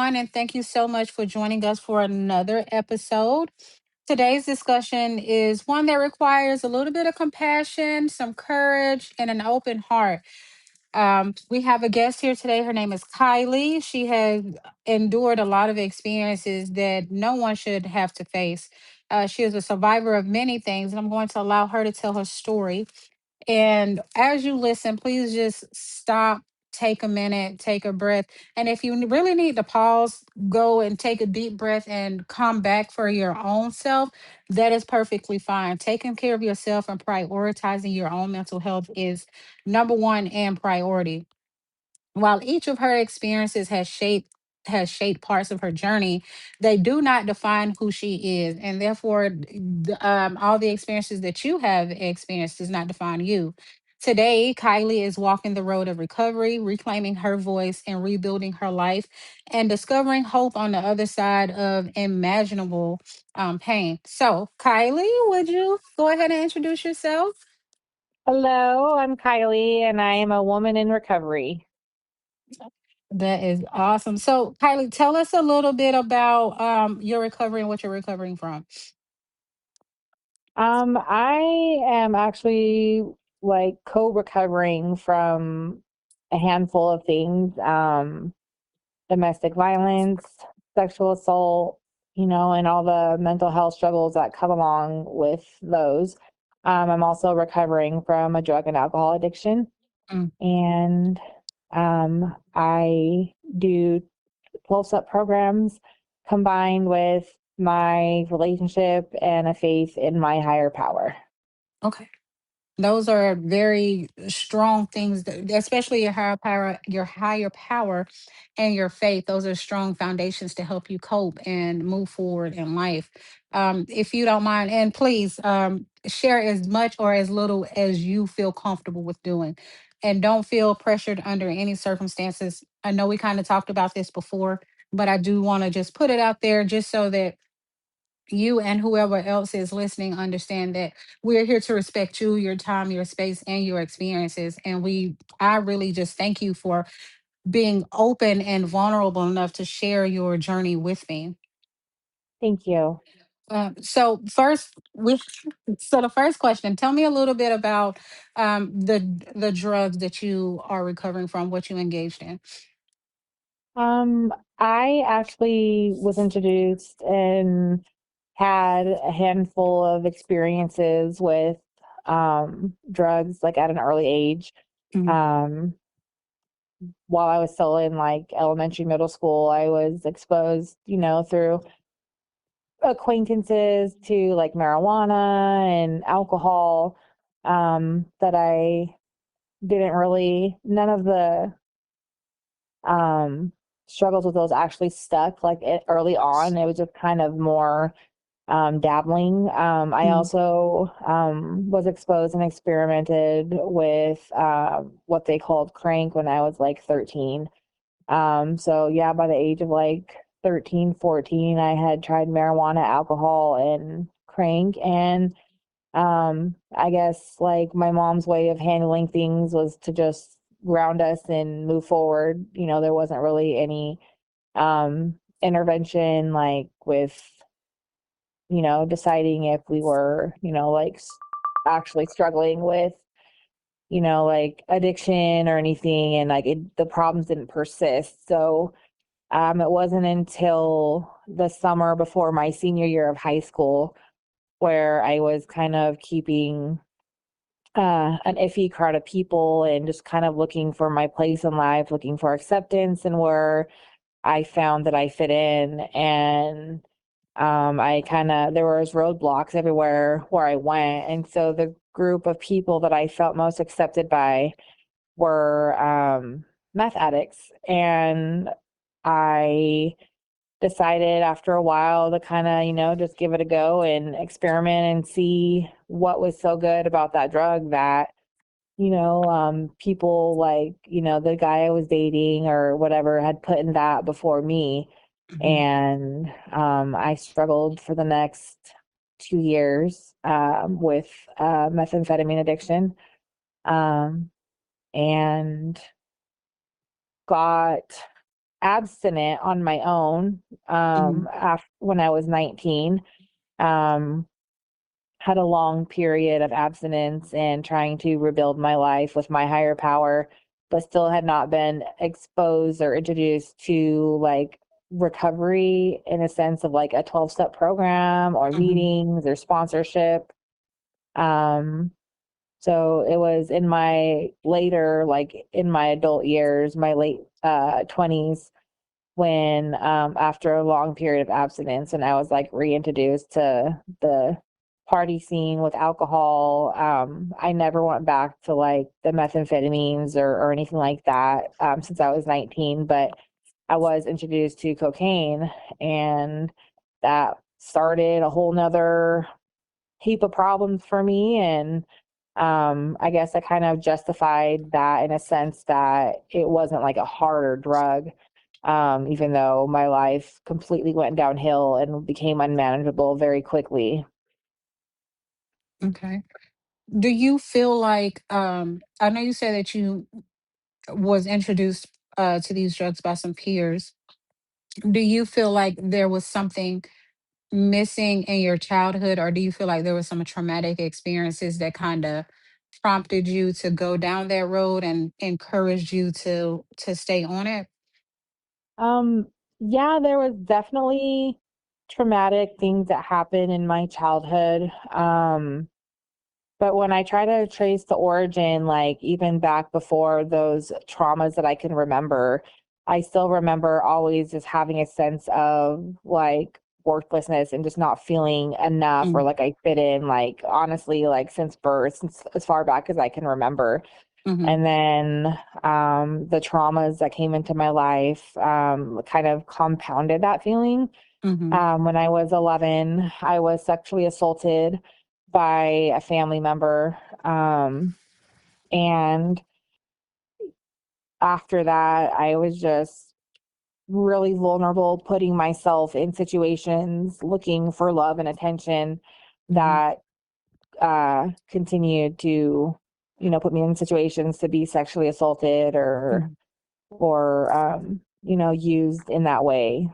everyone, and thank you so much for joining us for another episode. Today's discussion is one that requires a little bit of compassion, some courage, and an open heart. We have a guest here today. Her name is Kylee. She has endured a lot of experiences that no one should have to face. She is a survivor of many things, and I'm going to allow her to tell her story. And as you listen, please just stop, take a minute, take a breath. And if you really need to pause, go and take a deep breath and come back for your own self. That is perfectly fine. Taking care of yourself and prioritizing your own mental health is number one and priority. While each of her experiences has shaped parts of her journey, they do not define who she is, and therefore, all the experiences that you have experienced does not define you. Today, Kylie is walking the road of recovery, reclaiming her voice, and rebuilding her life, and discovering hope on the other side of imaginable pain. So, Kylie, would you go ahead and introduce yourself? Hello, I'm Kylie, and I am a woman in recovery. That is awesome. So, Kylie, tell us a little bit about your recovery and what you're recovering from. I am actually like co-recovering from a handful of things, domestic violence, sexual assault, and all the mental health struggles that come along with those. I'm also recovering from a drug and alcohol addiction, Mm, and I do 12-step programs combined with my relationship and a faith in my higher power. okay. Those are very strong things, especially your higher power and your faith. Those are strong foundations to help you cope and move forward in life. If you don't mind, and please share as much or as little as you feel comfortable with doing. And don't feel pressured under any circumstances. I know we kind of talked about this before, but I do want to just put it out there just so that you and whoever else is listening understand that we're here to respect you, your time, your space, and your experiences. And I really just thank you for being open and vulnerable enough to share your journey with me. Thank you. So first, so the first question: tell me a little bit about the drugs that you are recovering from, what you engaged in. I actually was introduced and had a handful of experiences with drugs like at an early age. Mhm. Um, while I was still in like elementary, middle school, I was exposed, through acquaintances to like marijuana and alcohol, that I didn't really none of the um struggles with those actually stuck like early on. It was just kind of more dabbling. I Mhm. also was exposed and experimented with what they called crank when I was like 13. So yeah, by the age of like 13, 14, I had tried marijuana, alcohol, and crank. And I guess like my mom's way of handling things was to just ground us and move forward. There wasn't really any intervention like with, deciding if we were, like actually struggling with, like addiction or anything. And like the problems didn't persist. So it wasn't until the summer before my senior year of high school where I was kind of keeping an iffy crowd of people and just kind of looking for my place in life, looking for acceptance and where I found that I fit in. And I kind of, there was roadblocks everywhere where I went. And so the group of people that I felt most accepted by were meth addicts. And I decided after a while to kind of, just give it a go and experiment and see what was so good about that drug that, people like, the guy I was dating or whatever had put in that before me. Mhm. And I struggled for the next 2 years with methamphetamine addiction, um, and got abstinent on my own Mm-hmm. when I was 19. Um, had a long period of abstinence and trying to rebuild my life with my higher power, but still had not been exposed or introduced to like recovery in a sense of like a 12-step program or Mm-hmm. meetings or sponsorship. Um, so it was in my later, like in my adult years, my late 20s, when after a long period of abstinence and I was like reintroduced to the party scene with alcohol. I never went back to like the methamphetamines or anything like that since I was 19, but I was introduced to cocaine, and that started a whole nother heap of problems for me. And I guess I kind of justified that in a sense that it wasn't like a harder drug, even though my life completely went downhill and became unmanageable very quickly. Okay. Do you feel like I know you said that you was introduced to these drugs by some peers. Do you feel like there was something missing in your childhood, or do you feel like there was some traumatic experiences that kind of prompted you to go down that road and encouraged you to stay on it? Um, yeah, there was definitely traumatic things that happened in my childhood. But when I try to trace the origin, like even back before those traumas that I can remember, I still remember always just having a sense of like worthlessness and just not feeling enough or Mm, like I fit in, like honestly, like since birth, since as far back as I can remember. mm-hmm, And then the traumas that came into my life kind of compounded that feeling. mm-hmm, When I was 11, I was sexually assaulted by a family member. And after that, I was just really vulnerable, putting myself in situations looking for love and attention mm-hmm, that continued to, put me in situations to be sexually assaulted or mm-hmm. used in that way.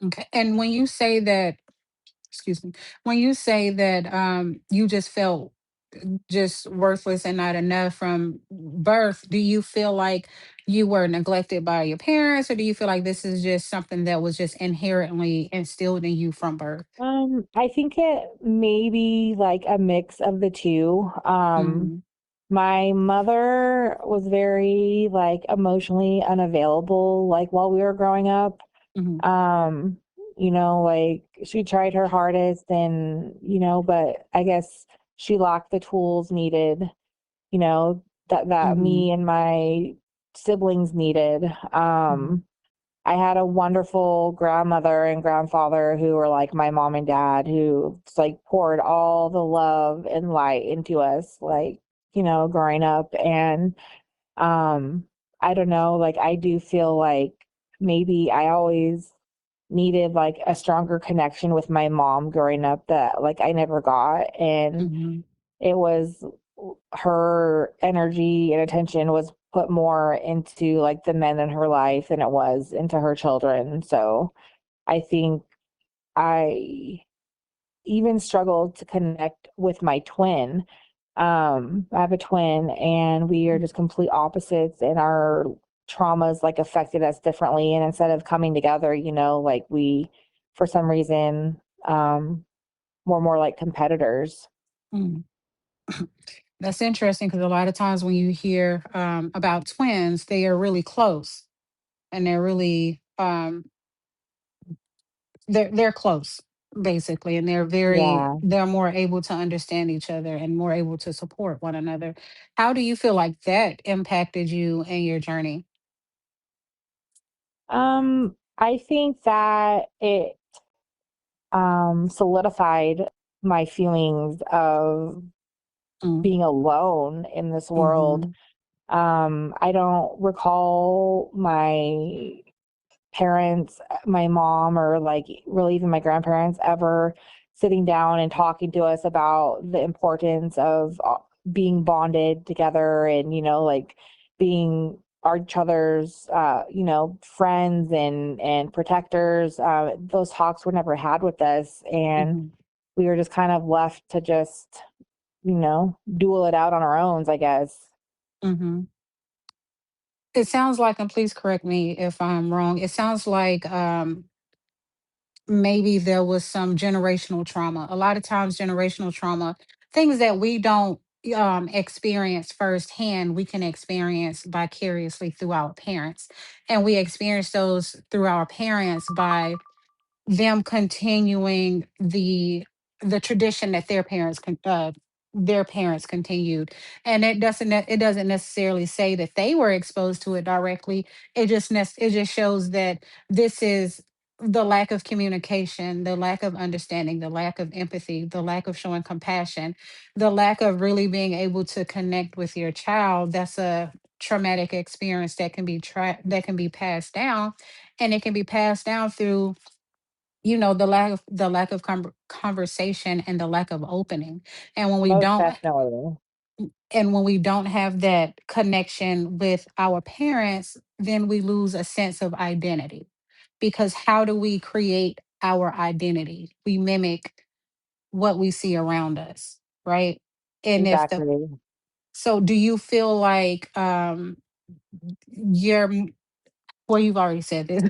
Okay. And when you say that, excuse me, when you say that you just felt just worthless and not enough from birth, do you feel like you were neglected by your parents, or do you feel like this is just something that was just inherently instilled in you from birth? I think it may be like a mix of the two. Mm-hmm. My mother was very like emotionally unavailable, like while we were growing up. Mm-hmm. Um, like she tried her hardest and, but I guess she lacked the tools needed, that Mm-hmm. me and my siblings needed. Mm-hmm. I had a wonderful grandmother and grandfather who were like my mom and dad, who just, like poured all the love and light into us, like, growing up. And I don't know, like I do feel like maybe I always needed like a stronger connection with my mom growing up that like I never got. And Mm-hmm. it was her energy and attention was put more into like the men in her life than it was into her children. So I think I even struggled to connect with my twin. I have a twin and we are just complete opposites, and our traumas like affected us differently. And instead of coming together, like we, for some reason, were more like competitors. Mm-hmm. That's interesting because a lot of times when you hear about twins, they are really close and they're really they're close basically, and Yeah. they're more able to understand each other and more able to support one another. How do you feel like that impacted you in your journey? I think that it solidified my feelings of Mm, being alone in this world. mhm, I don't recall my parents, my mom, or like really even my grandparents ever sitting down and talking to us about the importance of being bonded together and, like being are each other's, friends and protectors. Those talks were never had with us. And Mm-hmm. we were just kind of left to just, duel it out on our own, I guess. Mm-hmm. It sounds like, and please correct me if I'm wrong, it sounds like maybe there was some generational trauma. A lot of times, generational trauma, things that we don't experience firsthand, we can experience vicariously through our parents. And we experience those through our parents by them continuing the tradition that their parents continued. And it doesn't necessarily say that they were exposed to it directly. It just shows that this is the lack of communication, the lack of understanding, the lack of empathy, the lack of showing compassion, the lack of really being able to connect with your child. That's a traumatic experience that that can be passed down. And it can be passed down through, the lack of conversation and the lack of opening. And when we Most don't definitely. and when we don't have that connection with our parents, then we lose a sense of identity. Because how do we create our identity? We mimic what we see around us, right? And if the Exactly. so do you feel like your well, you've already said this,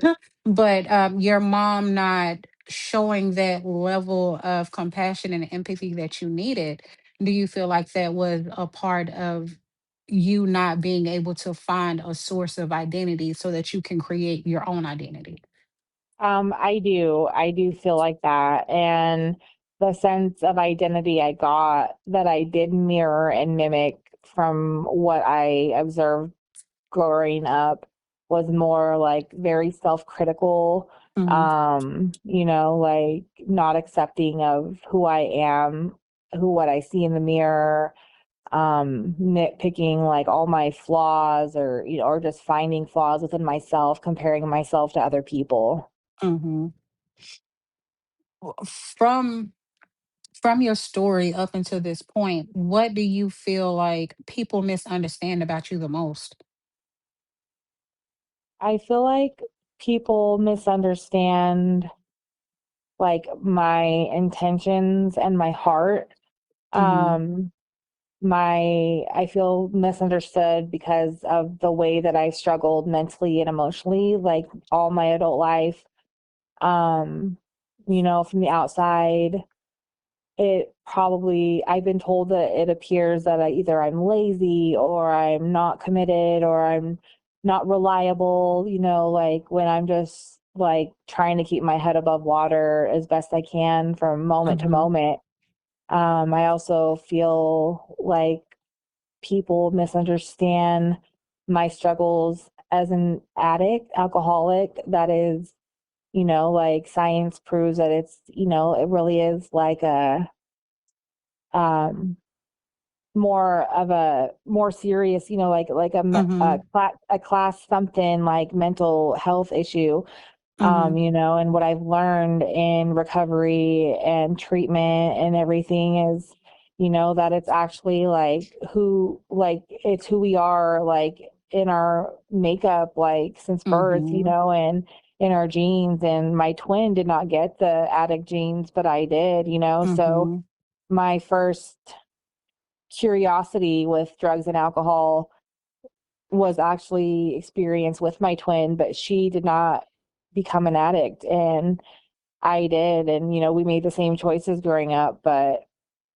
but your mom not showing that level of compassion and empathy that you needed, do you feel like that was a part of you not being able to find a source of identity so that you can create your own identity? I do. I do feel like that. And the sense of identity I got that I did mirror and mimic from what I observed growing up was more like very self-critical, Hmm. like not accepting of who I am, what I see in the mirror, nitpicking like all my flaws, or just finding flaws within myself, comparing myself to other people. Hmm. From from your story up until this point, what do you feel like people misunderstand about you the most? I feel like people misunderstand like my intentions and my heart. Hmm. Um, I feel misunderstood because of the way that I struggled mentally and emotionally, like all my adult life. Um, from the outside, I've been told that it appears that either I'm lazy or I'm not committed or I'm not reliable, like when I'm just like trying to keep my head above water as best I can from moment to Hmm. moment. I also feel like people misunderstand my struggles as an addict, alcoholic. That is, like science proves that it really is like um, a more serious, like Hmm. a class something like mental health issue. Hmm. And what I've learned in recovery and treatment and everything is, that it's actually it's who we are, like in our makeup, like since birth, Hmm. and in our genes. And my twin did not get the addict genes, but I did, so Hmm. my first curiosity with drugs and alcohol was actually experienced with my twin, but she did not become an addict and I did. And, we made the same choices growing up. But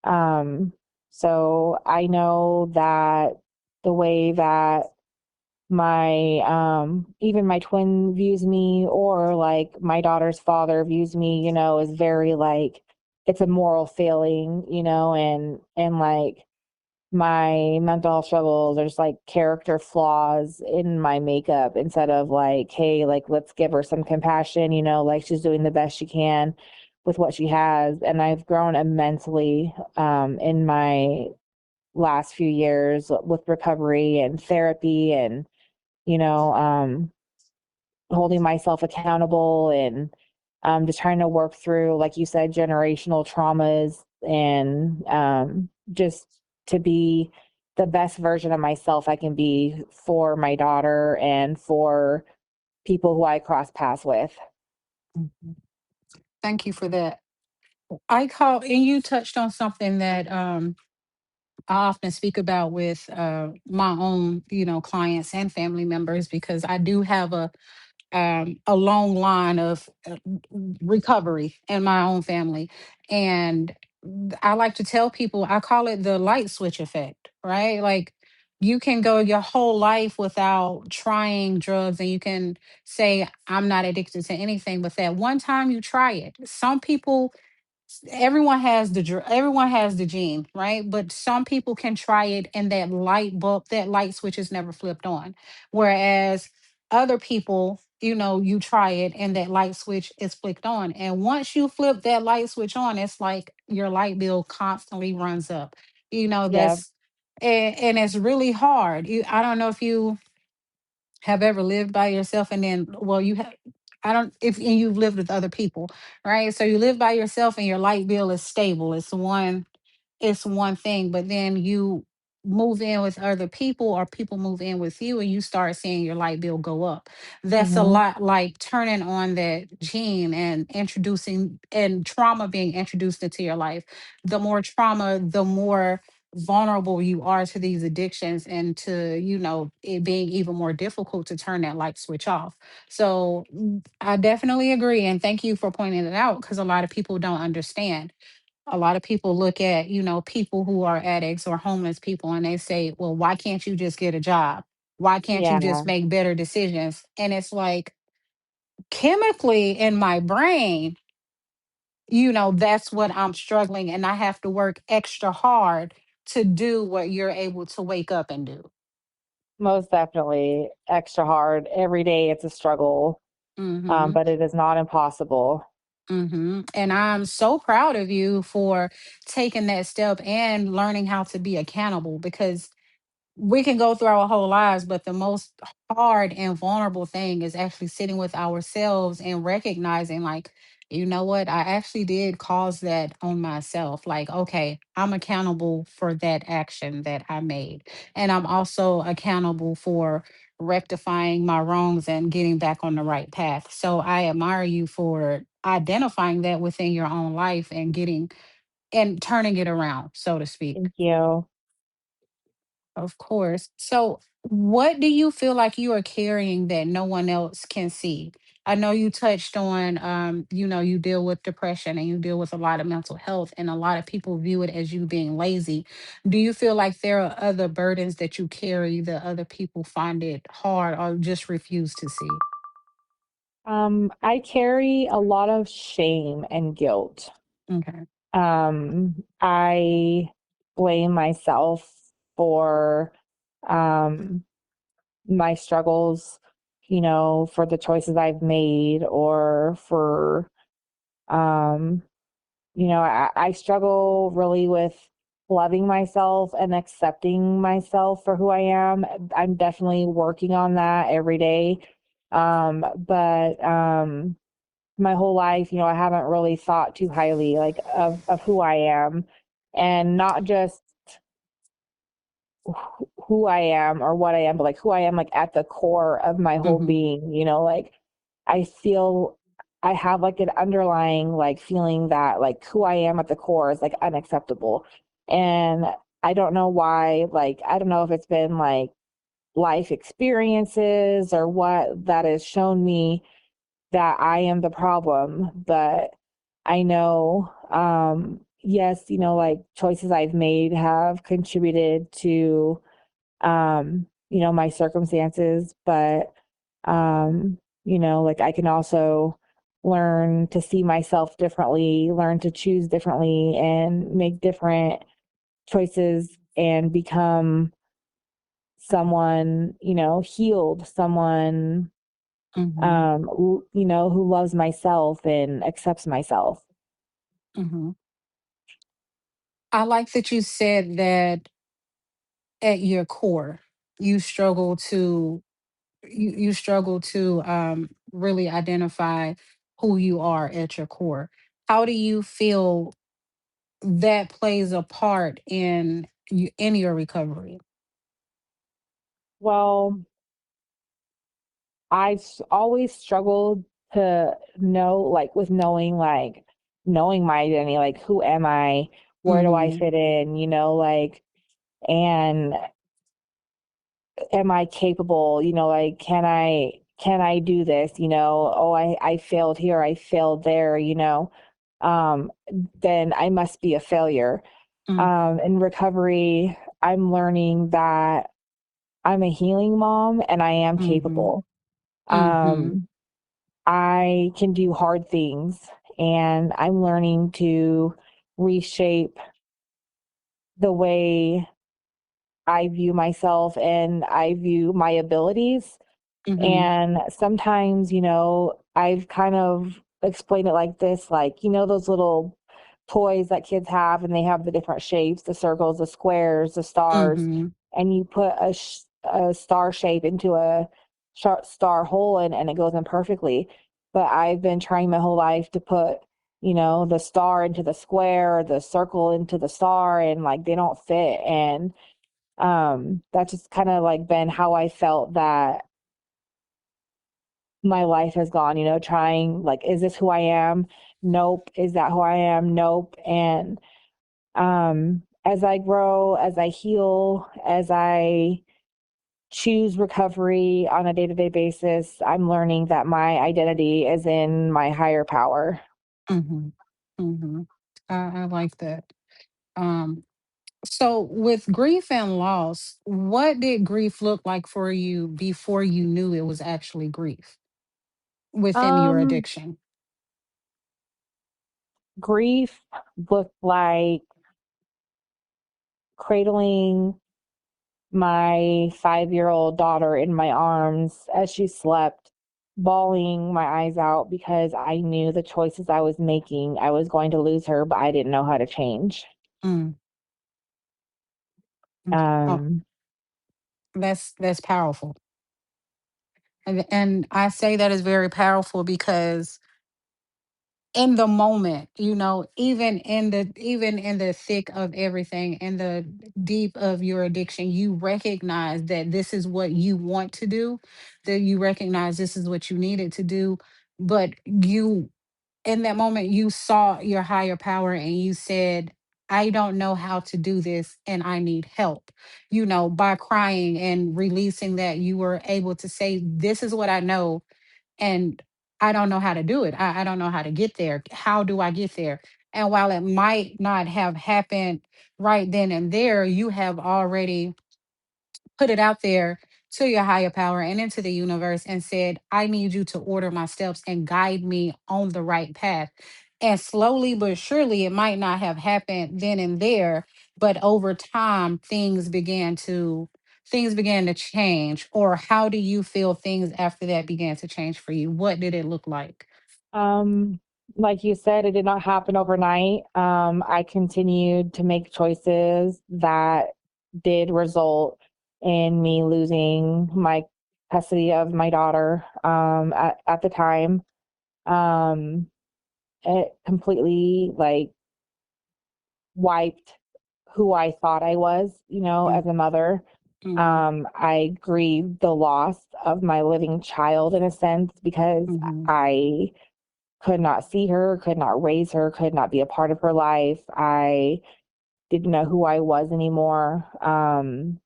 um, so I know that the way that even my twin views me, or like my daughter's father views me, is very like, it's a moral failing, and like, my mental health struggles are just like character flaws in my makeup, instead of like, hey, like let's give her some compassion, like she's doing the best she can with what she has. And I've grown immensely in my last few years with recovery and therapy, and you know um holding myself accountable, and just trying to work through, like you said, generational traumas, and just to be the best version of myself I can be for my daughter and for people who I cross paths with. Mhm. Thank you for that. I call, and you touched on something that I often speak about with my own, clients and family members, because I do have a long line of recovery in my own family. And I like to tell people, I call it the light switch effect, right? Like, you can go your whole life without trying drugs and you can say, I'm not addicted to anything. But that one time you try it, some people, everyone has the gene, right? But some people can try it and that light bulb, that light switch is never flipped on, whereas other people, you try it and that light switch is flicked on, and once you flip that light switch on, it's like your light bill constantly runs up. Yeah, That's and it's really hard. I don't know if you have ever lived by yourself, and then, well, you have, I don't, if and you've lived with other people, right? So you live by yourself and your light bill is stable, it's one thing, but then you move in with other people or people move in with you and you start seeing your light bill go up. That's a hmm, lot like turning on that gene and introducing and trauma being introduced into your life. The more trauma, the more vulnerable you are to these addictions and to, it being even more difficult to turn that light switch off. So I definitely agree, and thank you for pointing it out, because a lot of people don't understand. A lot of people look at, people who are addicts or homeless people, and they say, well, why can't you just get a job? Why can't you yeah, just make better decisions? And it's like, chemically in my brain, that's what I'm struggling, and I have to work extra hard to do what you're able to wake up and do. most definitely extra hard. Every day it's a struggle, Hmm. but it is not impossible. And I'm so proud of you for taking that step and learning how to be accountable, because we can go through our whole lives, but the most hard and vulnerable thing is actually sitting with ourselves and recognizing, like, you know what, I actually did cause that on myself. Like, okay, I'm accountable for that action that I made. And I'm also accountable for rectifying my wrongs and getting back on the right path. So I admire you for identifying that within your own life and getting and turning it around, so to speak. Thank you. Of course. So, what do you feel like you are carrying that no one else can see? I know you touched on, you deal with depression and you deal with a lot of mental health, and a lot of people view it as you being lazy. Do you feel like there are other burdens that you carry that other people find it hard or just refuse to see? I carry a lot of shame and guilt. Okay. I blame myself for um, my struggles, for the choices I've made or for, um, I struggle really with loving myself and accepting myself for who I am. I'm definitely working on that every day. But my whole life, I haven't really thought too highly like of who I am, and not just who I am or what I am, but like who I am like at the core of my whole Mm-hmm. being, like I feel I have like an underlying like feeling that like who I am at the core is like unacceptable. And I don't know why, like I don't know if it's been like life experiences or what that has shown me that I am the problem, but I know, yes, like choices I've made have contributed to, my circumstances, but, like I can also learn to see myself differently, learn to choose differently, and make different choices and become someone, healed, someone Mm-hmm. who loves myself and accepts myself. Mm-hmm. I like that you said that at your core, you struggle to you struggle to really identify who you are at your core. How do you feel that plays a part in in your recovery? Well, always struggled to know, like, with knowing my identity, like, who am I? Where do I Mm-hmm. fit in? Like, and am I capable? Like, can I do this? Oh, I failed here, I failed there, um, then I must be a failure. In recovery, I'm learning that I'm a healing mom and I am Mm-hmm. capable. Mm-hmm. Um, I can do hard things, and I'm learning to reshape the way I view myself and I view my abilities. Mm-hmm. And sometimes, I've kind of explained it like this, like, those little toys that kids have, and they have the different shapes, the circles, the squares, the stars, Mm-hmm. and you put a star shape into a star hole, and it goes in perfectly. But I've been trying my whole life to put, the star into the square, or the circle into the star, and like they don't fit. And that's just kind of like been how I felt that my life has gone, trying, like, is this who I am? Nope. Is that who I am? Nope. And as I grow, as I heal, as I choose recovery on a day-to-day basis, I'm learning that my identity is in my higher power. Mm-hmm. Mm-hmm. I like that. Um, so with grief and loss, what did grief look like for you before you knew it was actually grief within your Um, addiction? Grief looked like cradling my 5-year-old daughter in my arms as she slept, bawling my eyes out because I knew the choices I was making, I was going to lose her, but I didn't know how to change. Mm. Oh, Um, that's powerful. And I say that is very powerful because in the moment, even in the thick of everything, in the deep of your addiction, you recognize that this is what you want to do, that you recognize this is what you needed to do, but you in that moment you saw your higher power and you said, I don't know how to do this and I need help. By crying and releasing that, you were able to say, this is what I know, and I don't know how to do it. I don't know how to get there. How do I get there? And while it might not have happened right then and there, you have already put it out there to your higher power and into the universe and said, I need you to order my steps and guide me on the right path. And slowly but surely, it might not have happened then and there, but over time, things began to change. Or how do you feel things after that began to change for you? What did it look like? um, like you said, it did not happen overnight. I continued to make choices that did result in me losing my custody of my daughter at the time. Um, it completely, like, wiped who I thought I was, as a mother. Mm-hmm. I grieved the loss of my living child in a sense because Mm-hmm. I could not see her, could not raise her, could not be a part of her life. I didn't know who I was anymore. Um,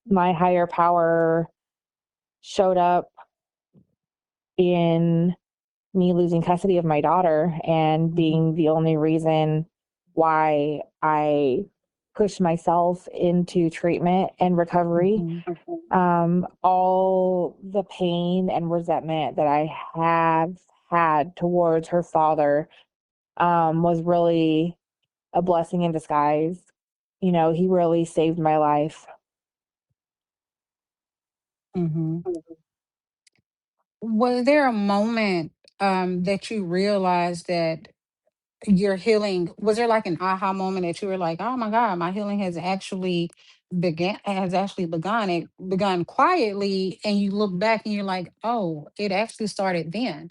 my higher power showed up in me losing custody of my daughter and Mm-hmm. being the only reason why I pushed myself into treatment and recovery. Mm-hmm. All the pain and resentment that I have had towards her father was really a blessing in disguise. He really saved my life. Mm-hmm. Was there a moment that you realized that your healing, was there like an aha moment that you were like, oh my God, my healing has actually begun. It begun quietly, and you look back and you're like, oh, it actually started then.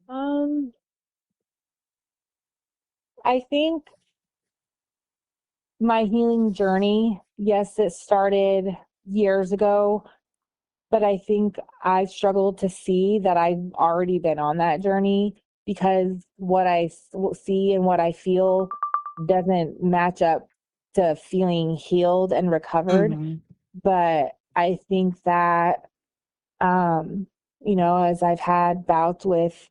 Um, I think my healing journey, yes, it started years ago, but I think I struggled to see that I've already been on that journey because what see and what I feel doesn't match up to feeling healed and recovered. Mm-hmm. But I think that, um, as I've had bouts with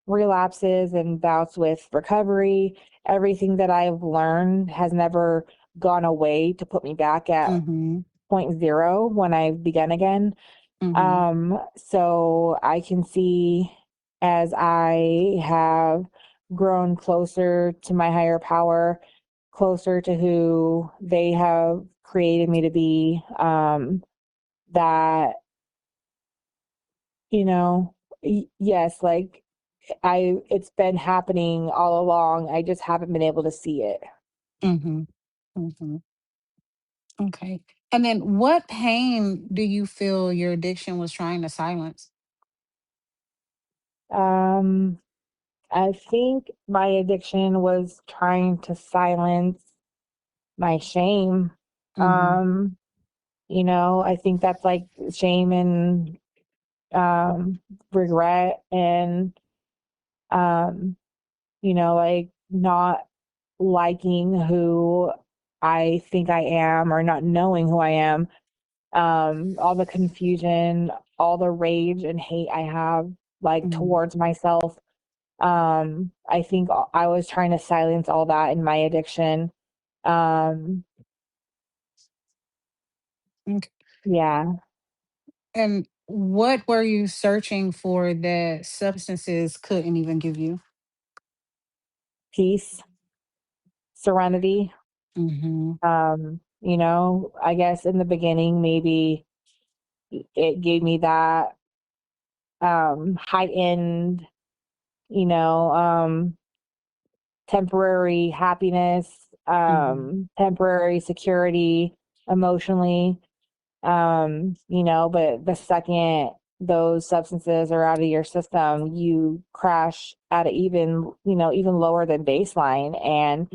relapses and bouts with recovery, everything that I've learned has never gone away to put me back at Mm-hmm. point zero when I began again. Mm-hmm. So I can see as I have grown closer to my higher power, closer to who they have created me to be, that, you know, yes, like it's been happening all along. I just haven't been able to see it. Mm-hmm. Mm-hmm. Okay. And then what pain do you feel your addiction was trying to silence? Um, I think my addiction was trying to silence my shame. Mm-hmm. Um, I think that's like shame and um regret and um, like not liking who I think I am or not knowing who I am. All the confusion, all the rage and hate I have like Mm-hmm. towards myself. I think I was trying to silence all that in my addiction. Um, Okay. yeah, And what were you searching for that substances couldn't even give you? peace, serenity. Mm-hmm. I guess in the beginning, maybe it gave me that heightened, you know, temporary happiness, Mm-hmm. temporary security emotionally. But the second those substances are out of your system, you crash at an even lower than baseline. And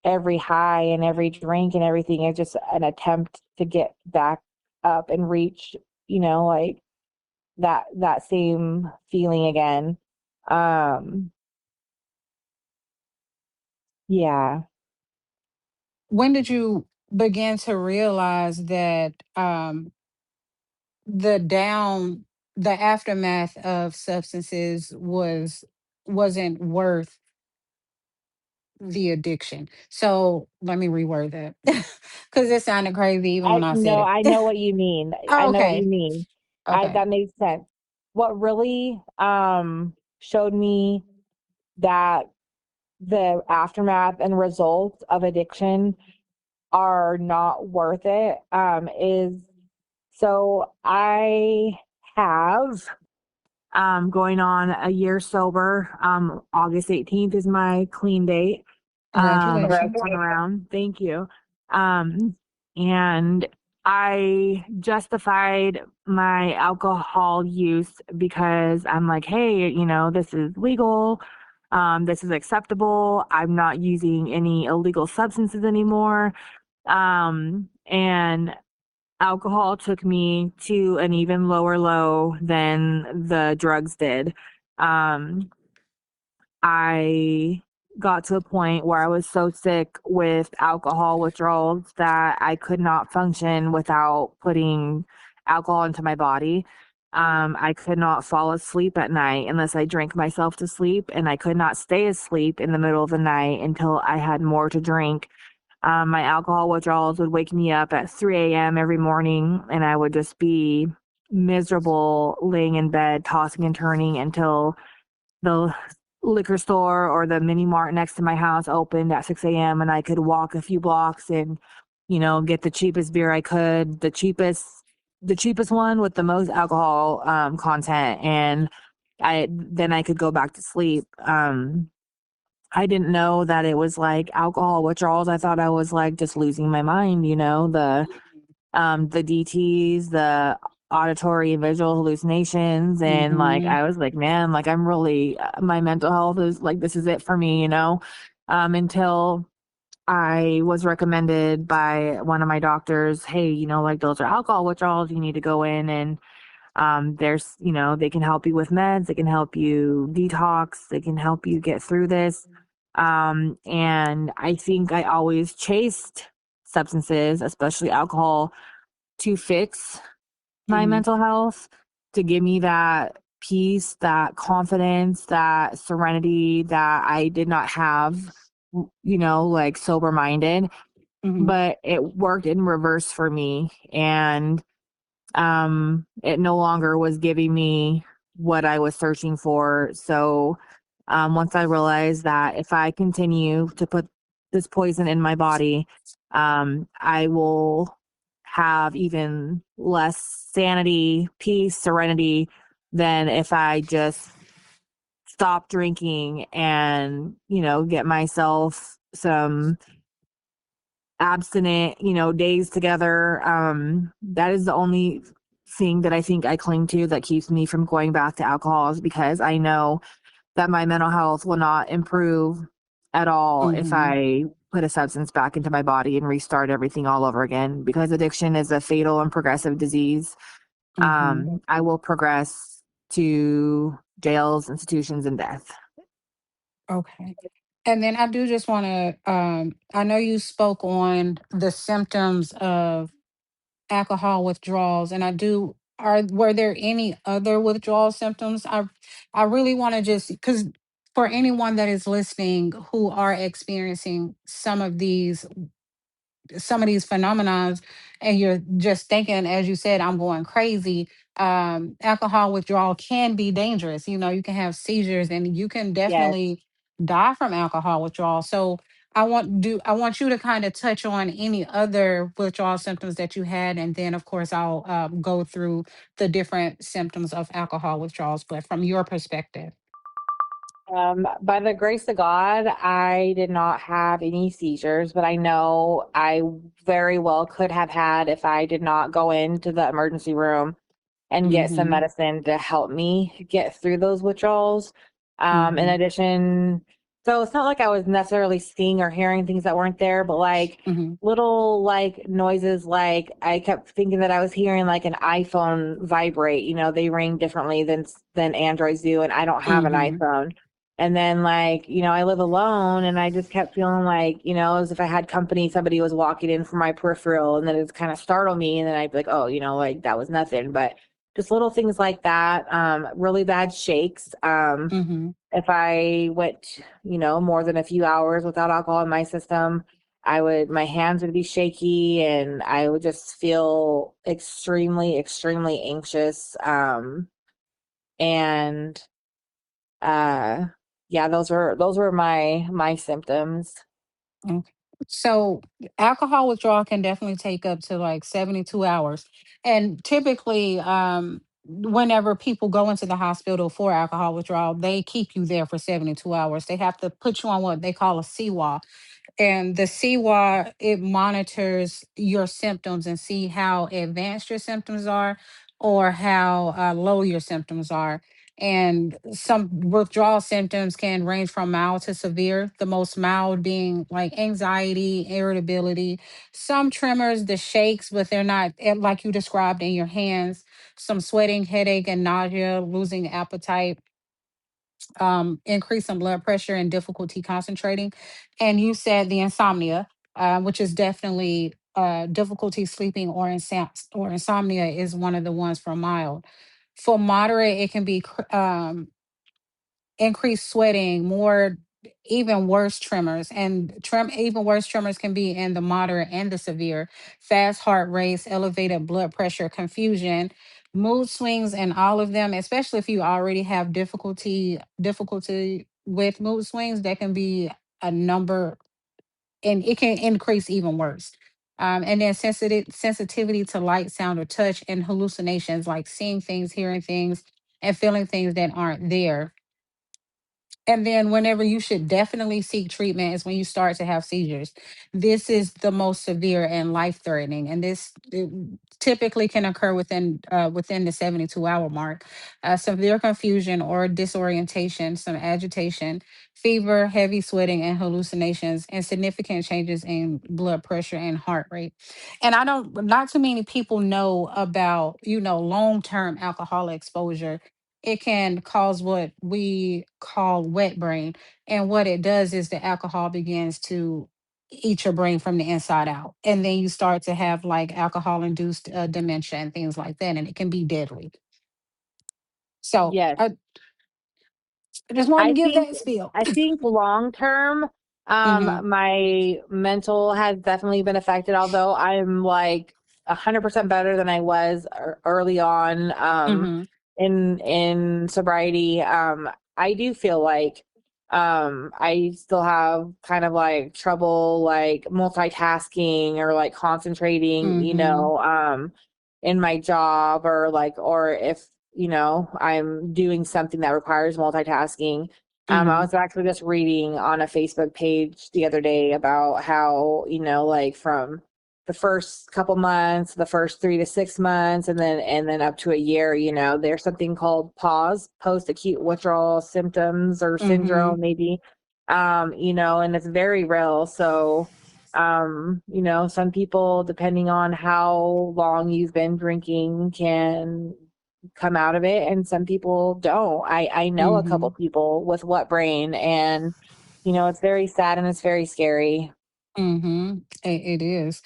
every high and every drink and everything is just an attempt to get back up and reach, like that same feeling again. Um, yeah. When did you begin to realize that the down the aftermath of substances wasn't worth the addiction? So let me reword that because it sounded crazy even when I said I it. know what you mean. I Oh, know what you okay. mean. I Okay. That makes sense. What really showed me that the aftermath and results of addiction are not worth it is so I have going on a year sober. August 18th is my clean date. Congratulations. Around. Thank you. Um, and I justified my alcohol use because I'm like, hey, this is legal. This is acceptable. I'm not using any illegal substances anymore. And alcohol took me to an even lower low than the drugs did. Um, I got to a point where I was so sick with alcohol withdrawals that I could not function without putting alcohol into my body. I could not fall asleep at night unless I drank myself to sleep, and I could not stay asleep in the middle of the night until I had more to drink. My alcohol withdrawals would wake me up at 3 a.m. every morning, and I would just be miserable laying in bed, tossing and turning until the liquor store or the mini mart next to my house opened at 6 a.m. and I could walk a few blocks and, get the cheapest beer I could, the cheapest one with the most alcohol content. And I could go back to sleep. I didn't know that it was like alcohol withdrawals. I thought I was like just losing my mind, the DTs, the auditory and visual hallucinations. And like, Mm-hmm. I was like, man, like I'm really, my mental health is like, this is it for me, until I was recommended by one of my doctors, hey, like those are alcohol withdrawals. You need to go in and there's, they can help you with meds, they can help you detox, they can help you get through this. And I think I always chased substances, especially alcohol, to fix my Hmm. mental health, to give me that peace, that confidence, that serenity that I did not have, like sober minded. Hmm. But it worked in reverse for me. And it no longer was giving me what I was searching for. So once I realized that if I continue to put this poison in my body, I will have even less sanity, peace, serenity than if I just stop drinking and, get myself some abstinent, days together. That is the only thing that I think I cling to that keeps me from going back to alcohol, is because I know that my mental health will not improve at all if Hmm. I put a substance back into my body and restart everything all over again, because addiction is a fatal and progressive disease. Hmm. I will progress to jails, institutions, and death. Okay. And then I do just want to, I know you spoke on the symptoms of alcohol withdrawals, and were there any other withdrawal symptoms? I really want to just, because for anyone that is listening who are experiencing some of these phenomenons, and you're just thinking, as you said, I'm going crazy. Alcohol withdrawal can be dangerous. You can have seizures, and you can Yes. definitely die from alcohol withdrawal. So I want you to kind of touch on any other withdrawal symptoms that you had, and then of course I'll go through the different symptoms of alcohol withdrawals, but from your perspective. By the grace of God, I did not have any seizures, but I know I very well could have had if I did not go into the emergency room and get some Mm-hmm. medicine to help me get through those withdrawals. In Mm-hmm. addition, so it's not like I was necessarily seeing or hearing things that weren't there, but like Mm-hmm. little like noises, like I kept thinking that I was hearing like an iPhone vibrate. They ring differently than Androids do, and I don't have an Mm-hmm. iPhone. And then like, I live alone, and I just kept feeling like, as if I had company, somebody was walking in from my peripheral, and then it kind of startled me. And then I'd be like, oh, like that was nothing. But just little things like that. Really bad shakes. Mm-hmm. If I went, more than a few hours without alcohol in my system, my hands would be shaky, and I would just feel extremely, extremely anxious. And uh yeah, those were my symptoms. Okay. So alcohol withdrawal can definitely take up to like 72 hours. And typically, whenever people go into the hospital for alcohol withdrawal, they keep you there for 72 hours. They have to put you on what they call a CWA, and the CWA, it monitors your symptoms and see how advanced your symptoms are, or how low your symptoms are. And some withdrawal symptoms can range from mild to severe, the most mild being like anxiety, irritability, some tremors, the shakes, but they're not like you described in your hands, some sweating, headache, and nausea, losing appetite, increase in blood pressure, and difficulty concentrating. And you said the insomnia, which is definitely difficulty sleeping, or insomnia is one of the ones for mild. For moderate, it can be increased sweating, more, even worse tremors, and even worse tremors can be in the moderate and the severe, fast heart rates, elevated blood pressure, confusion, mood swings, and all of them, especially if you already have difficulty with mood swings, that can be a number, and it can increase even worse. And then sensitivity to light, sound, or touch, and hallucinations, like seeing things, hearing things, and feeling things that aren't there. And then, whenever you should definitely seek treatment, is when you start to have seizures. This is the most severe and life threatening. And typically can occur within the 72-hour mark. Severe confusion or disorientation, some agitation, fever, heavy sweating, and hallucinations, and significant changes in blood pressure and heart rate. And I don't, not too many people know about, long term alcohol exposure. It can cause what we call wet brain. And what it does is the alcohol begins to eat your brain from the inside out. And then you start to have like alcohol induced dementia and things like that. And it can be deadly. So Yes. I just wanted I to give think that spiel. I think long term, Mm-hmm. my mental has definitely been affected, although I'm like 100% better than I was early on, Mm-hmm. in sobriety. I do feel like, I still have kind of like trouble like multitasking or like concentrating, Mm-hmm. in my job, or if I'm doing something that requires multitasking. I Mm-hmm. was actually just reading on a Facebook page the other day about how, like from the first couple months, the first 3 to 6 months, and then up to a year, there's something called PAWS, post acute withdrawal symptoms or Mm-hmm. syndrome, maybe. And it's very real. So, some people, depending on how long you've been drinking, can come out of it, and some people don't. I know a couple Mm-hmm. people with what brain, and it's very sad and it's very scary. Mm-hmm. It is.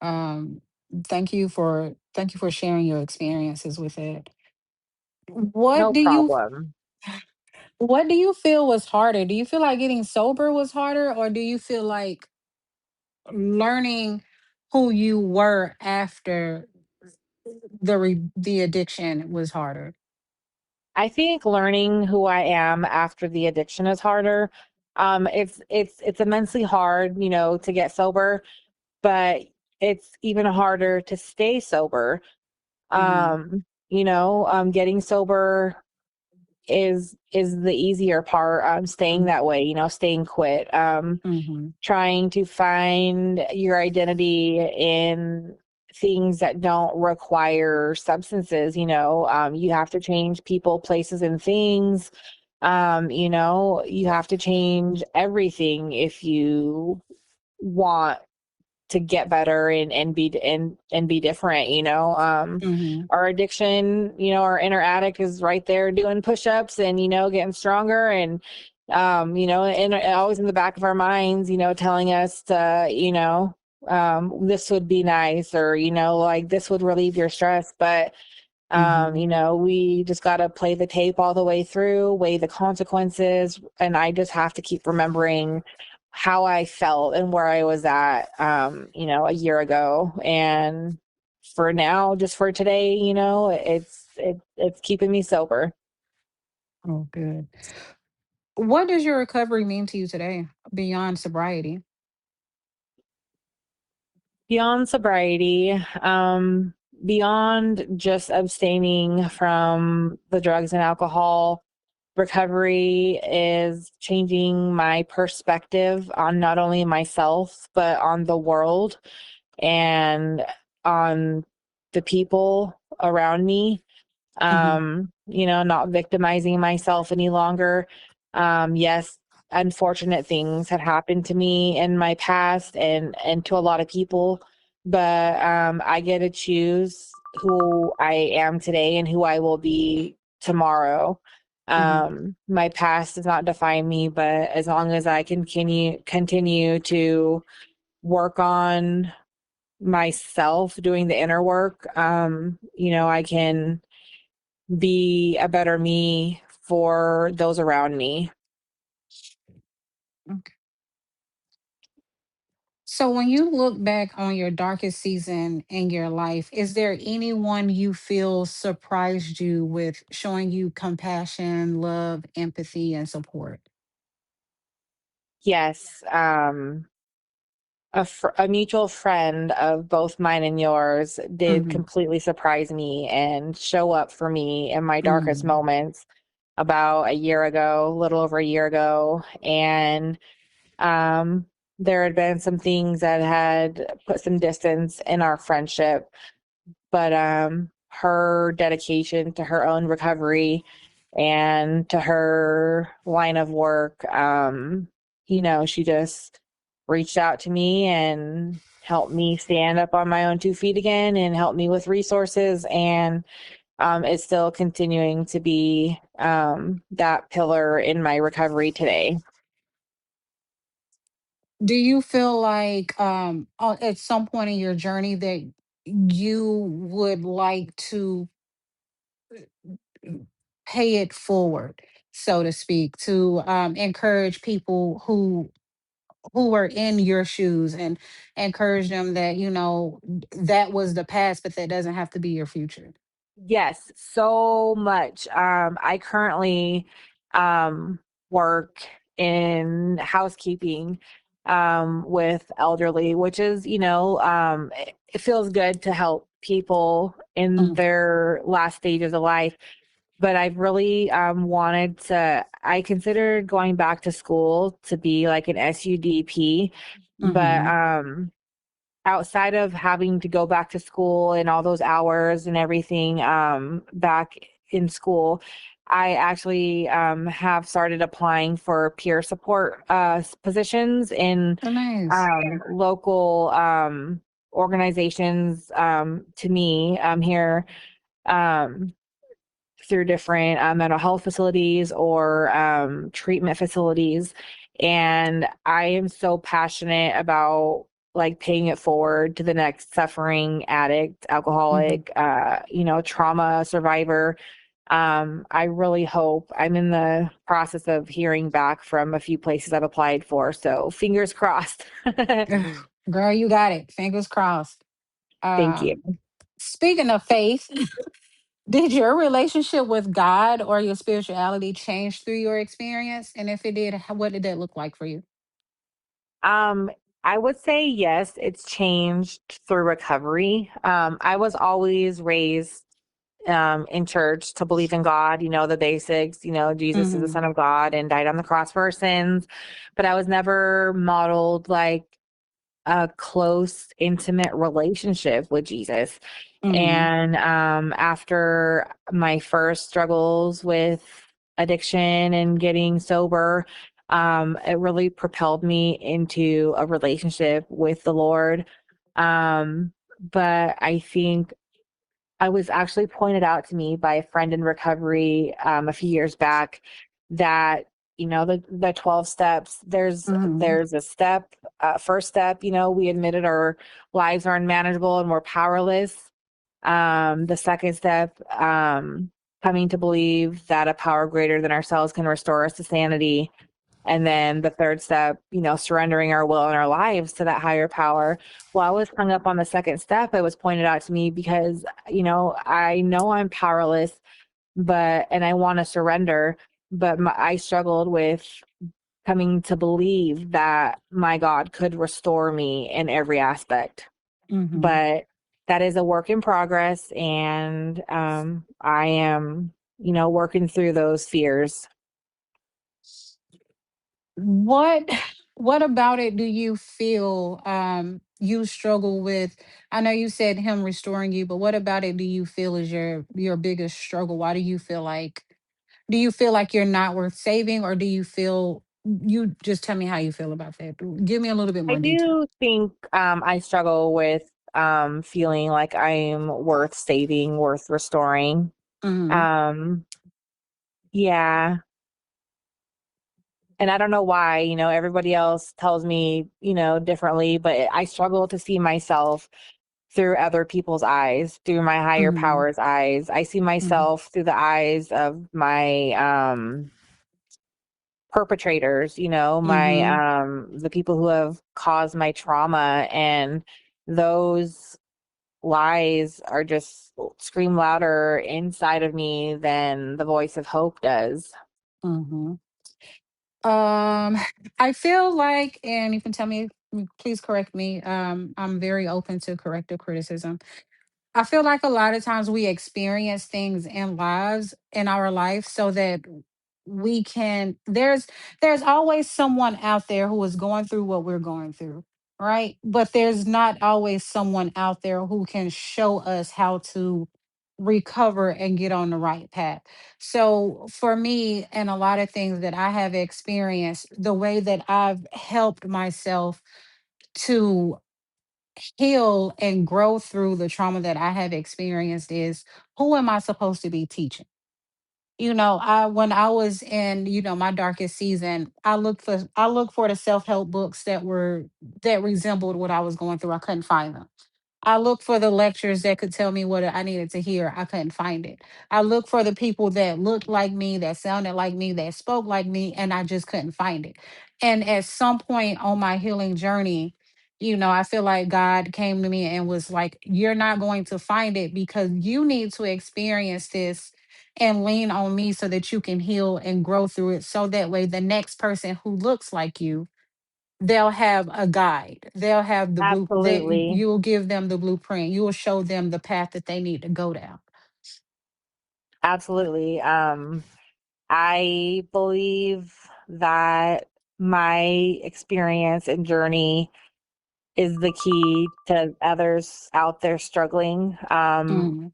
Um, thank you for sharing your experiences with it. What No do you problem. what do you feel was harder? Do you feel like getting sober was harder, or do you feel like learning who you were after the addiction was harder? I think learning who I am after the addiction is harder. It's immensely hard, to get sober, but it's even harder to stay sober. Mhm. Getting sober is the easier part. Staying Mhm. that way, staying quit. Mhm. Trying to find your identity in things that don't require substances. You have to change people, places, and things. You have to change everything if you want to get better and be different. Mhm. Our addiction, our inner addict is right there doing push-ups and getting stronger, and and always in the back of our minds, telling us to, this would be nice, or like this would relieve your stress. But Mhm. we just got to play the tape all the way through, weigh the consequences. And I just have to keep remembering how I felt and where I was at, a year ago. And for now, just for today, it's keeping me sober. Oh, good. What does your recovery mean to you today beyond sobriety? Beyond sobriety, beyond just abstaining from the drugs and alcohol, recovery is changing my perspective on not only myself, but on the world and on the people around me. Mhm. Not victimizing myself any longer. Yes, unfortunate things have happened to me in my past and to a lot of people, but I get to choose who I am today and who I will be tomorrow. Mhm. My past does not define me, but as long as I continue to work on myself, doing the inner work, I can be a better me for those around me. Okay. So when you look back on your darkest season in your life, is there anyone you feel surprised you with showing you compassion, love, empathy, and support? Yes, a mutual friend of both mine and yours did Mhm. completely surprise me and show up for me in my darkest Mhm. moments about a year ago, a little over a year ago. And um, there had been some things that had put some distance in our friendship, but her dedication to her own recovery and to her line of work, she just reached out to me and helped me stand up on my own 2 feet again and helped me with resources. And it's still continuing to be that pillar in my recovery today. Do you feel like at some point in your journey that you would like to pay it forward, so to speak, to encourage people who were in your shoes and encourage them that that was the past, but that doesn't have to be your future? Yes, so much. I currently work in housekeeping with elderly, which is, it feels good to help people in Mhm, their last stages of life. But I've really wanted to, I considered going back to school to be like an SUDP, but mhm. outside of having to go back to school and all those hours and everything back in school, I actually have started applying for peer support positions in Oh, nice. local organizations to me here. Um, Through different mental health facilities or treatment facilities. And I am so passionate about like paying it forward to the next suffering addict, Mhm. alcoholic, trauma survivor. I really hope I'm in the process of hearing back from a few places I've applied for. So fingers crossed. Ugh, girl, you got it. Fingers crossed. Thank you. Um, Speaking of faith, did your relationship with God or your spirituality change through your experience? And if it did, what did that look like for you? Um, I would say yes, it's changed through recovery. I was always raised in church to believe in God, the basics, Jesus is the Hmm. Son of God and died on the cross for our sins. But I was never modeled like a close, intimate relationship with Jesus. Hmm. And after my first struggles with addiction and getting sober, it really propelled me into a relationship with the Lord. But I think I was actually pointed out to me by a friend in recovery a few years back that the 12 steps, Hmm. there's a step, first step, we admitted our lives are unmanageable and we're powerless. The second step, coming to believe that a power greater than ourselves can restore us to sanity. And then the third step, surrendering our will and our lives to that higher power. Well, I was hung up on the second step. It was pointed out to me because, I know I'm powerless, and I want to surrender, but I struggled with coming to believe that my God could restore me in every aspect. Hmm. But that is a work in progress. And I am, working through those fears. What what about it do you feel you struggle with? I know you said him restoring you, but what about it do you feel is your biggest struggle? Why do you feel like you're not worth saving, or do you feel, you just tell me how you feel about that. Give me a little bit I more detail. do think I struggle with feeling like I'm worth saving, worth restoring. Mhm. Um, yeah. And I don't know why, everybody else tells me, differently, but I struggle to see myself through other people's eyes, through my higher Mhm. power's eyes. I see Mhm. myself through the eyes of my perpetrators, my Mhm. the people who have caused my trauma, and those lies are just scream louder inside of me than the voice of hope does. Mhm. Um, I feel like, and you can tell me, please correct me. I'm very open to corrective criticism. I feel like a lot of times we experience things in our life so that we can there's always someone out there who is going through what we're going through, right? But there's not always someone out there who can show us how to recover and get on the right path. So for me, and a lot of things that I have experienced, the way that I've helped myself to heal and grow through the trauma that I have experienced is, who am I supposed to be teaching? I when I was in, my darkest season, I looked for the self-help books that resembled what I was going through. I couldn't find them. I looked for the lectures that could tell me what I needed to hear. I couldn't find it. I looked for the people that looked like me, that sounded like me, that spoke like me, and I just couldn't find it. And at some point on my healing journey, I feel like God came to me and was like, "You're not going to find it because you need to experience this and lean on me so that you can heal and grow through it. So that way, the next person who looks like you, they'll have a guide. They'll have the blue that Absolutely. you'll give them the blueprint. You will show them the path that they need to go down." Absolutely. I believe that my experience and journey is the key to others out there struggling. Mm,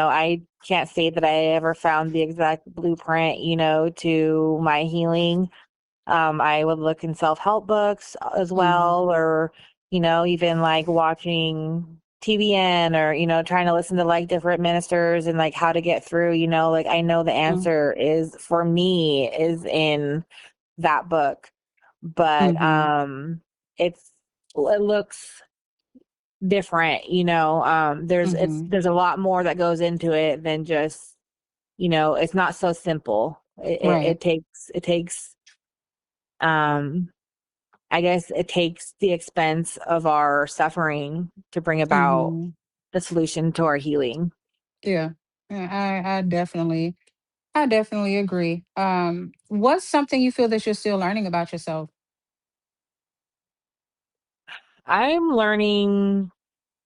I can't say that I ever found the exact blueprint, to my healing. I would look in self-help books as mm, well, or, even like watching TBN or, trying to listen to like different ministers and like how to get through, like I know the mm, answer is for me is in that book. But mhm, it looks different, mhm. there's a lot more that goes into it than just, it's not so simple. Right. It takes um I guess it takes the expense of our suffering to bring about Mhm. the solution to our healing. Yeah. Yeah, I definitely agree. What's something you feel that you're still learning about yourself? I'm learning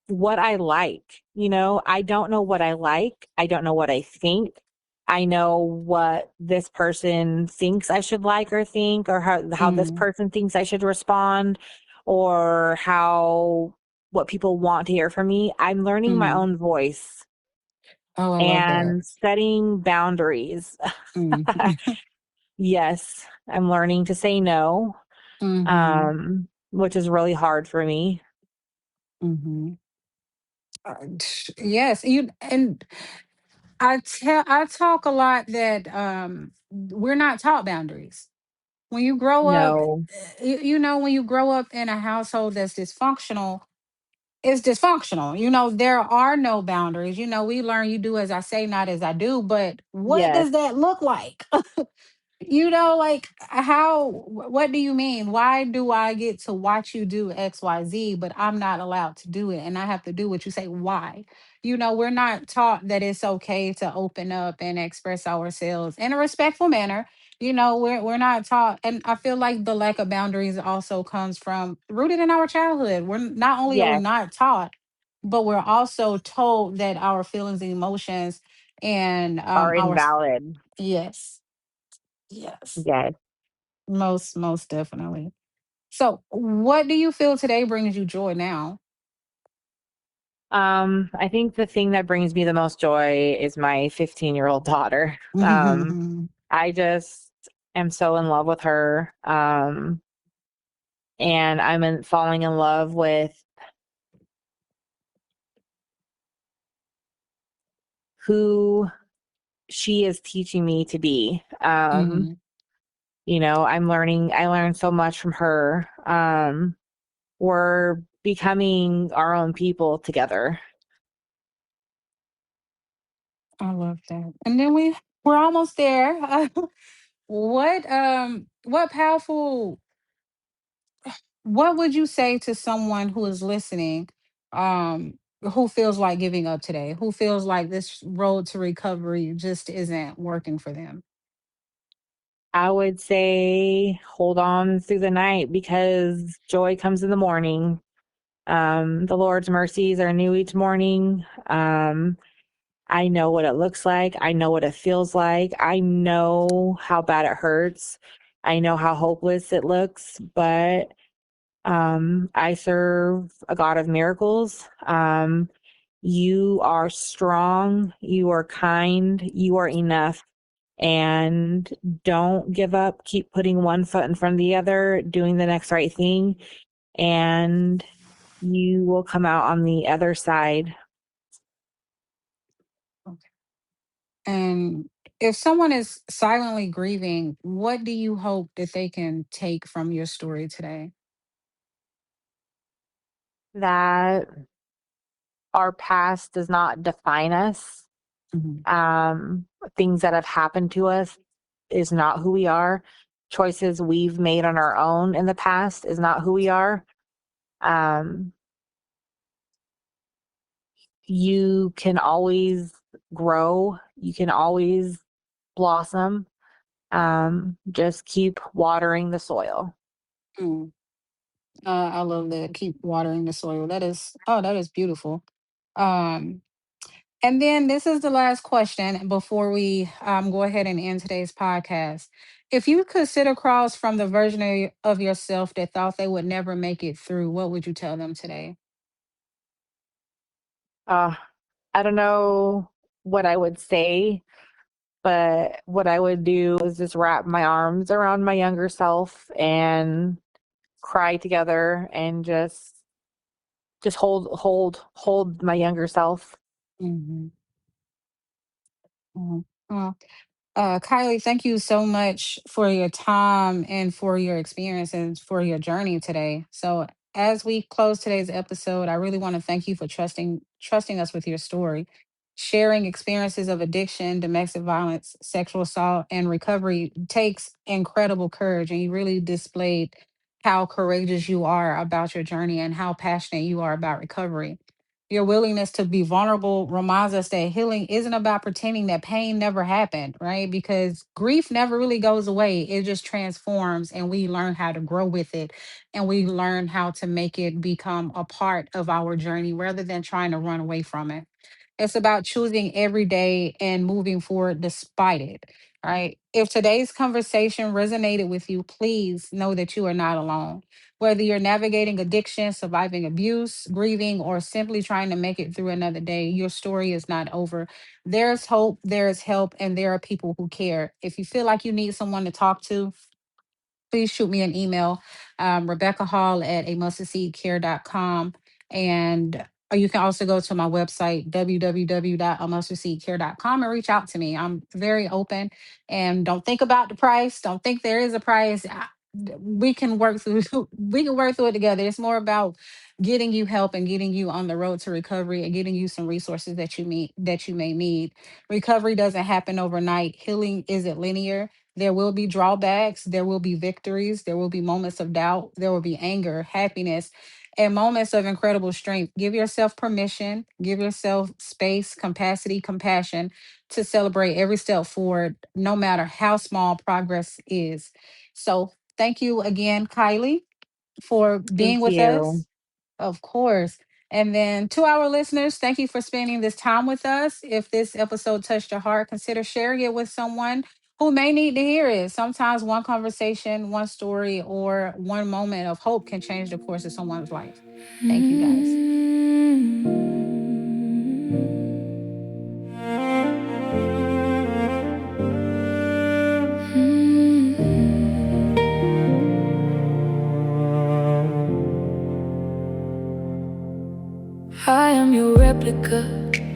what I like. I don't know what I like. I don't know what I think. I know what this person thinks I should like or think, or how this Mm, person thinks I should respond, or how what people want to hear from me. I'm learning my mm. own voice Oh, I love that. and setting boundaries. Mm. Yes, I'm learning to say no, Mhm. which is really hard for me. Mhm. Yes, you and I talk a lot that we're not taught boundaries. When you grow up, No. when you grow up in a household that's dysfunctional, it's dysfunctional. There are no boundaries. We learn you do as I say, not as I do, but what Yes. does that look like? Like what do you mean? Why do I get to watch you do XYZ, but I'm not allowed to do it and I have to do what you say? Why? We're not taught that it's okay to open up and express ourselves in a respectful manner. We're not taught, and I feel like the lack of boundaries also comes from rooted in our childhood. We're not only are we Yes. not taught, but we're also told that our feelings and emotions and Are our invalid. yes. Yes, Yes. most definitely. So, what do you feel today brings you joy now? I think the thing that brings me the most joy is my 15-year-old daughter. Mhm. I just am so in love with her. And falling in love with who she is teaching me to be. Mhm. I learned so much from her. We're becoming our own people together. I love that. And then we're almost there. What powerful what would you say to someone who is listening, who feels like giving up today, who feels like this road to recovery just isn't working for them? I would say hold on through the night because joy comes in the morning. The Lord's mercies are new each morning. I know what it looks like. I know what it feels like. I know how bad it hurts. I know how hopeless it looks, but I serve a God of miracles. You are strong, you are kind, you are enough, and don't give up. Keep putting one foot in front of the other, doing the next right thing, and you will come out on the other side. Okay. And if someone is silently grieving, what do you hope that they can take from your story today? That our past does not define us. Mhm. Um, Things that have happened to us is not who we are. Choices we've made on our own in the past is not who we are. Um, you can always grow, you can always blossom. Just keep watering the soil. Mm. I love that. Keep watering the soil. That is beautiful. Um, and then this is the last question before we go ahead and end today's podcast. If you could sit across from the version of yourself that thought they would never make it through, what would you tell them today? Uh, I don't know what I would say, but what I would do is just wrap my arms around my younger self and cry together and just hold my younger self. Hmm. Well, Kylie, thank you so much for your time and for your experience and for your journey today. So, as we close today's episode, I really want to thank you for trusting us with your story. Sharing experiences of addiction, domestic violence, sexual assault, and recovery takes incredible courage, and you really displayed how courageous you are about your journey and how passionate you are about recovery. Your willingness to be vulnerable reminds us that healing isn't about pretending that pain never happened, right? Because grief never really goes away. It just transforms and we learn how to grow with it and we learn how to make it become a part of our journey rather than trying to run away from it. It's about choosing every day and moving forward despite it, right? If today's conversation resonated with you, please know that you are not alone. Whether you're navigating addiction, surviving abuse, grieving, or simply trying to make it through another day, your story is not over. There's hope, there's help, and there are people who care. If you feel like you need someone to talk to, please shoot me an email, rebeccahall at amustardseedcare.com. And you can also go to my website, www.amustardseedcare.com, and reach out to me. I'm very open and don't think about the price. Don't think there is a price. We can work through we can work through it together. It's more about getting you help and getting you on the road to recovery and getting you some resources that you may need. Recovery doesn't happen overnight. Healing isn't linear. There will be drawbacks, there will be victories, there will be moments of doubt, there will be anger, happiness, and moments of incredible strength. Give yourself permission, give yourself space, capacity, compassion to celebrate every step forward, no matter how small progress is. So, thank you again, Kylie, for being Thank with you. us. Of course. And then to our listeners, thank you for spending this time with us. If this episode touched your heart, consider sharing it with someone who may need to hear it. Sometimes one conversation, one story, or one moment of hope can change the course of someone's life. Thank you guys. I am your replica,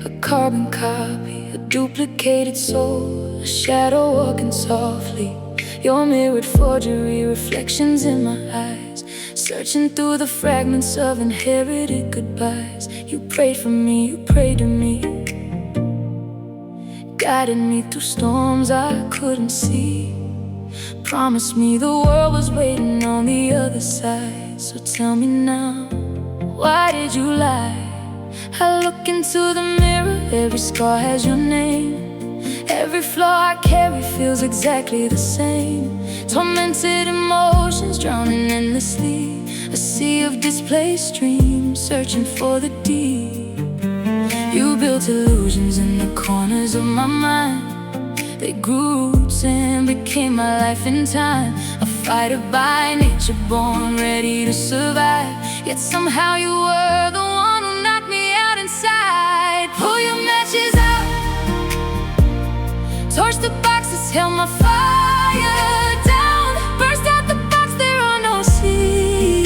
a carbon copy, a duplicated soul, a shadow walking softly. Your mirrored forgery, reflections in my eyes, searching through the fragments of inherited goodbyes. You prayed for me, you prayed to me, guided me through storms I couldn't see. Promised me the world was waiting on the other side. So tell me now, why did you lie? I look into the mirror, every scar has your name. Every flaw I carry feels exactly the same. Tormented emotions drowning endlessly, a sea of displaced dreams searching for the deep. You built illusions in the corners of my mind. They grew roots and became my life in time. I fighter by nature, born ready to survive. Yet somehow you were the one who knocked me out inside. Pull your matches out, torch the boxes, held my fire down. Burst out the box, there are no seams.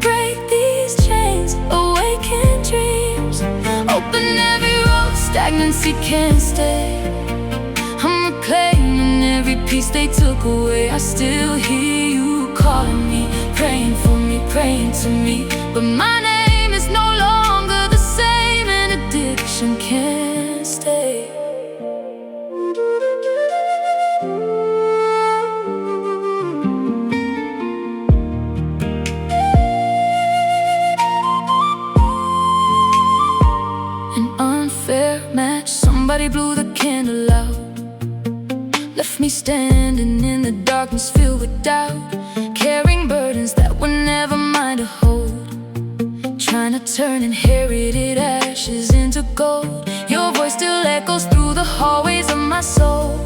Break these chains, awaken dreams. Open every road, stagnancy can't stay. I'm reclaiming every piece they took away. I still hear you calling me, praying for me, praying to me. But my name is no longer the same, and addiction can't stay. An unfair match, somebody blew the candle out. Left me standing in the darkness filled with doubt, carrying burdens that were never mine to hold, trying to turn inherited ashes into gold. Your voice still echoes through the hallways of my soul,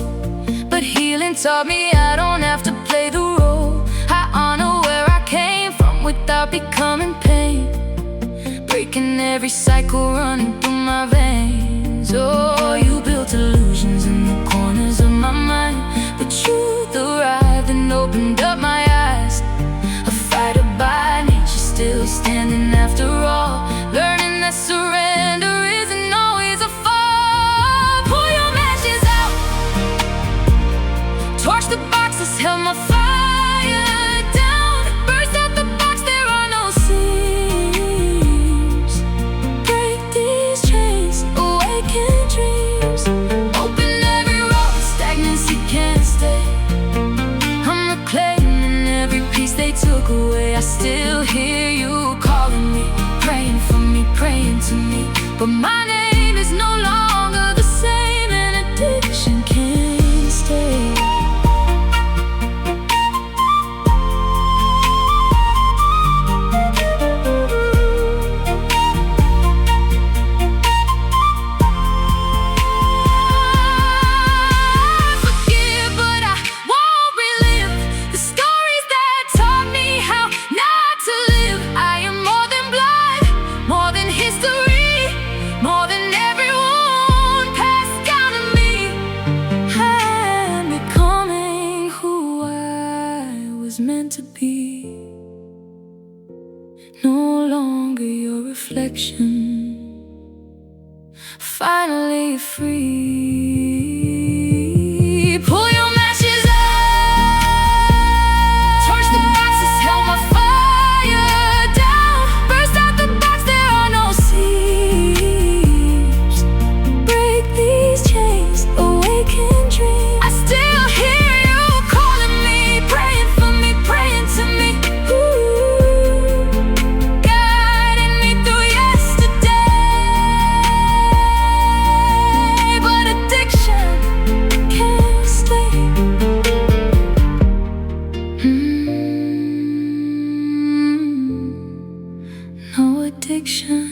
but healing taught me I don't have to play the role. I honor where I came from without becoming pain, breaking every cycle running through my veins. Oh, you built illusions in the corners of my mind, but truth arrived and opened up my eyes. A fighter by nature, still standing after all, learning that surrender isn't always a fall. Pull your matches out, torch the boxes, held my fire down. Burst out the box, there are no seams. Break these chains, awaken dreams. Open every road, stagnancy can't stay. I'm reclaiming every piece they took away. I still hear you calling me, praying for me, praying to me. But my name is no longer the same, and addiction can't stay. Meant to be, no longer your reflection, finally free. Pull your matches out, torch the boxes, held my fire down. Burst out the box, there are no seams. Break these chains, awaken dreams. I still hear you calling me, praying for me, praying to me. Ooh, guiding me through yesterday. But addiction can't stay. No addiction